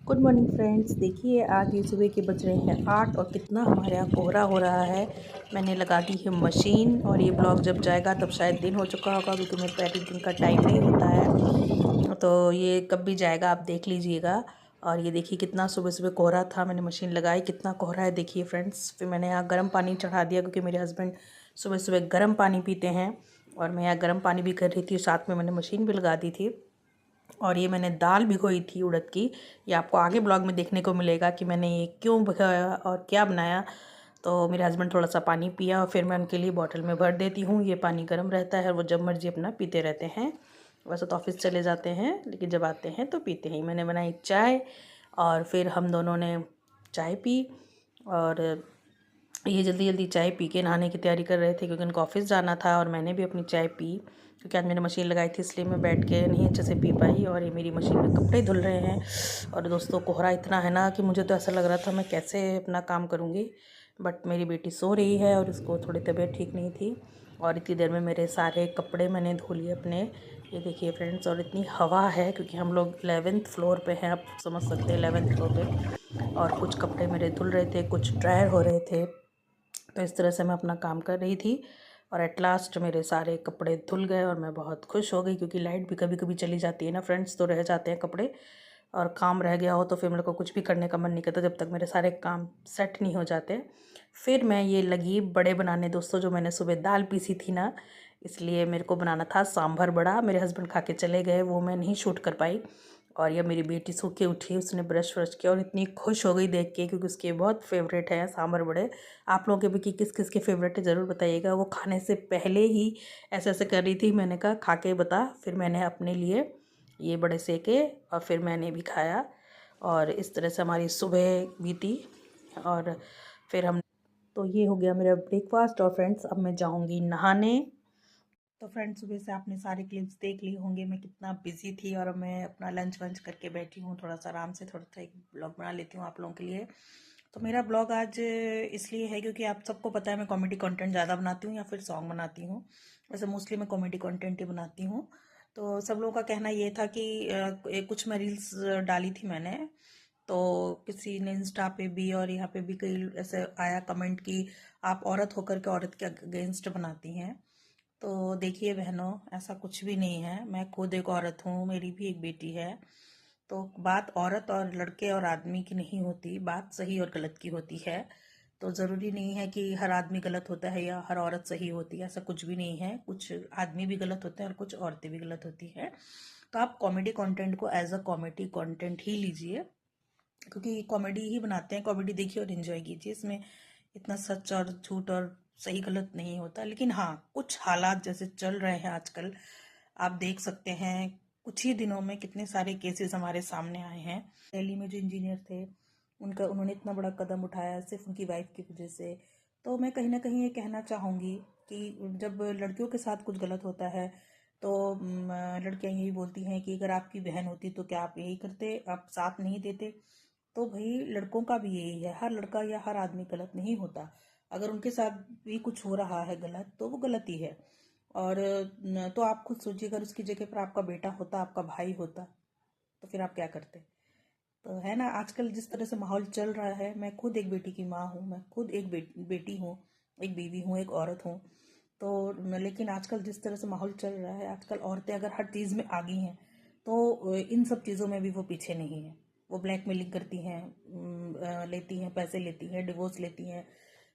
Good morning friends. देखिए आज ये सुबह के बज रहे हैं 8 और कितना हमारे यहाँ कोहरा हो रहा है। मैंने लगा दी है मशीन और ये ब्लॉग जब जाएगा तब शायद दिन हो चुका होगा, क्योंकि मेरे को एडिटिंग का टाइम नहीं होता है। तो ये कब भी जाएगा आप देख लीजिएगा। और ये देखिए कितना सुबह सुबह कोहरा था, मैंने मशीन लगाई, कितना कोहरा है देखिए फ्रेंड्स। फिर मैंने यहाँ गर्म पानी चढ़ा दिया, क्योंकि मेरे हस्बैंड सुबह सुबह गर्म पानी पीते हैं। और मैं यहाँ गर्म पानी भी कर रही थी, साथ में मैंने मशीन भी लगा दी थी। और ये मैंने दाल भिगोई थी उड़द की। ये आपको आगे ब्लॉग में देखने को मिलेगा कि मैंने ये क्यों भिगोया और क्या बनाया। तो मेरे हस्बैंड थोड़ा सा पानी पिया और फिर मैं उनके लिए बॉटल में भर देती हूँ। ये पानी गर्म रहता है और वो जब मर्जी अपना पीते रहते हैं। वैसे तो ऑफिस चले जाते हैं, लेकिन जब आते हैं तो पीते हैं। मैंने बनाई चाय और फिर हम दोनों ने चाय पी। और ये जल्दी जल्दी चाय पी के नहाने की तैयारी कर रहे थे, क्योंकि उनको ऑफिस जाना था। और मैंने भी अपनी चाय पी, क्योंकि आज मैंने मशीन लगाई थी, इसलिए मैं बैठ के नहीं अच्छे से पी पाई। और ये मेरी मशीन में कपड़े धुल रहे हैं। और दोस्तों कोहरा इतना है ना कि मुझे तो ऐसा लग रहा था मैं कैसे अपना काम करूँगी। बट मेरी बेटी सो रही है और उसको थोड़ी तबीयत ठीक नहीं थी। और इतनी देर में मेरे सारे कपड़े मैंने धो लिए अपने। ये देखिए फ्रेंड्स, और इतनी हवा है क्योंकि हम लोग 11th फ्लोर पे हैं, आप समझ सकते हैं 11th फ्लोर पे। और कुछ कपड़े मेरे धुल रहे थे, कुछ ड्रायर हो रहे थे। तो इस तरह से मैं अपना काम कर रही थी। और एट लास्ट मेरे सारे कपड़े धुल गए और मैं बहुत खुश हो गई, क्योंकि लाइट भी कभी कभी चली जाती है ना फ्रेंड्स, तो रह जाते हैं कपड़े। और काम रह गया हो तो फिर मेरे को कुछ भी करने का मन नहीं करता जब तक मेरे सारे काम सेट नहीं हो जाते। फिर मैं ये लगी बड़े बनाने दोस्तों। जो मैंने सुबह दाल पीसी थी ना, इसलिए मेरे को बनाना था सांभर बड़ा। मेरे हस्बैंड खा के चले गए, वो मैं नहीं शूट कर पाई। और यह मेरी बेटी सो के उठी, उसने ब्रश व्रश किया और इतनी खुश हो गई देख के, क्योंकि उसके बहुत फेवरेट है सांभर बड़े। आप लोगों के भी कि किस किस के फेवरेट है ज़रूर बताइएगा। वो खाने से पहले ही ऐसे ऐसे कर रही थी, मैंने कहा खा के बता। फिर मैंने अपने लिए ये बड़े सेके और फिर मैंने भी खाया। और इस तरह से हमारी सुबह बीती। और फिर हम तो ये हो गया मेरा ब्रेकफास्ट। और फ्रेंड्स अब मैं जाऊंगी नहाने। तो फ्रेंड्स सुबह से आपने सारे क्लिप्स देख लिए होंगे मैं कितना बिजी थी। और अब मैं अपना लंच वंच करके बैठी हूँ, थोड़ा सा आराम से थोड़ा सा एक ब्लॉग बना लेती हूँ आप लोगों के लिए। तो मेरा ब्लॉग आज इसलिए है क्योंकि आप सबको पता है मैं कॉमेडी कंटेंट ज़्यादा बनाती हूँ या फिर सॉन्ग बनाती हूँ। वैसे मोस्टली मैं कॉमेडी कंटेंट ही बनाती हूँ। तो सब लोगों का कहना ये था कि कुछ मैं रील्स डाली थी मैंने। तो किसी ने इंस्टा पे भी और यहाँ पे भी कई ऐसे आया कमेंट कि आप औरत होकर के औरत के अगेंस्ट बनाती हैं। तो देखिए बहनों, ऐसा कुछ भी नहीं है। मैं खुद एक औरत हूँ, मेरी भी एक बेटी है। तो बात औरत और लड़के और आदमी की नहीं होती, बात सही और गलत की होती है। तो ज़रूरी नहीं है कि हर आदमी गलत होता है या हर औरत सही होती है, ऐसा कुछ भी नहीं है। कुछ आदमी भी गलत होते हैं और कुछ औरतें भी गलत होती हैं। तो आप कॉमेडी कंटेंट को एज अ कॉमेडी कंटेंट ही लीजिए, क्योंकि कॉमेडी ही बनाते हैं। कॉमेडी देखिए और एंजॉय कीजिए। इसमें इतना सच और झूठ और सही गलत नहीं होता। लेकिन हाँ, कुछ हालात जैसे चल रहे हैं आजकल, आप देख सकते हैं कुछ ही दिनों में कितने सारे केसेस हमारे सामने आए हैं। दिल्ली में जो इंजीनियर थे, उन्होंने इतना बड़ा कदम उठाया सिर्फ उनकी वाइफ की वजह से। तो मैं कहीं ना कहीं ये कहना चाहूँगी कि जब लड़कियों के साथ कुछ गलत होता है तो लड़कियां यही बोलती हैं कि अगर आपकी बहन होती तो क्या आप यही करते, आप साथ नहीं देते। तो भाई लड़कों का भी यही है, हर लड़का या हर आदमी गलत नहीं होता। अगर उनके साथ भी कुछ हो रहा है गलत तो वो गलत ही है। और तो आप खुद सोचिए, अगर उसकी जगह पर आपका बेटा होता, आपका भाई होता, तो फिर आप क्या करते। तो है ना, आजकल जिस तरह से माहौल चल रहा है, मैं खुद एक बेटी की माँ हूँ, मैं खुद एक बेटी हूँ, एक बीवी हूँ, एक औरत हूँ। तो लेकिन आजकल जिस तरह से माहौल चल रहा है, आजकल औरतें अगर हर चीज़ में आगी हैं तो इन सब चीज़ों में भी वो पीछे नहीं है। वो ब्लैकमेलिंग करती हैं, लेती हैं, पैसे लेती हैं, डिवोर्स लेती हैं,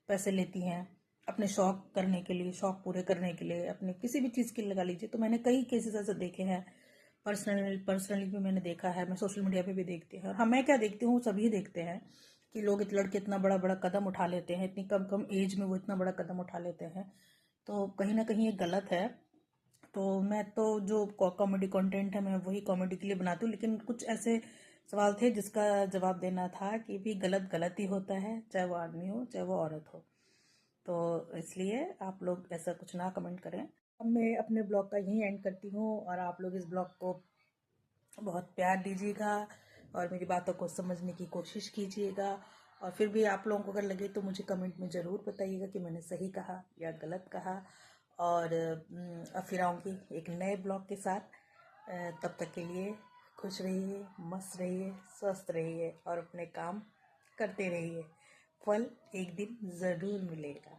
पैसे लेती हैं अपने शौक करने के लिए, शौक पूरे करने के लिए, अपने किसी भी चीज़ के लिए लगा लीजिए। तो मैंने कई केसेस ऐसे देखे हैं। पर्सनली भी मैंने देखा है, मैं सोशल मीडिया पे भी देखती हूँ। हाँ, मैं क्या देखती हूँ, सभी देखते हैं कि लोग लड़के इतना बड़ा बड़ा कदम उठा लेते हैं, इतनी कम कम एज में वो इतना बड़ा कदम उठा लेते हैं। तो कहीं ना कहीं ये गलत है। तो मैं तो जो कॉमेडी कंटेंट है मैं वही कॉमेडी के लिए बनाती हूँ। लेकिन कुछ ऐसे सवाल थे जिसका जवाब देना था कि भी गलत गलत ही होता है, चाहे वो आदमी हो चाहे वो औरत हो। तो इसलिए आप लोग ऐसा कुछ ना कमेंट करें। अब मैं अपने ब्लॉग का यहीं एंड करती हूँ और आप लोग इस ब्लॉग को बहुत प्यार दीजिएगा और मेरी बातों को समझने की कोशिश कीजिएगा। और फिर भी आप लोगों को अगर लगे तो मुझे कमेंट में ज़रूर बताइएगा कि मैंने सही कहा या गलत कहा। और अब फिर आऊँगी एक नए ब्लॉग के साथ। तब तक के लिए खुश रहिए, मस्त रहिए, स्वस्थ रहिए और अपने काम करते रहिए। फल एक दिन ज़रूर मिलेगा।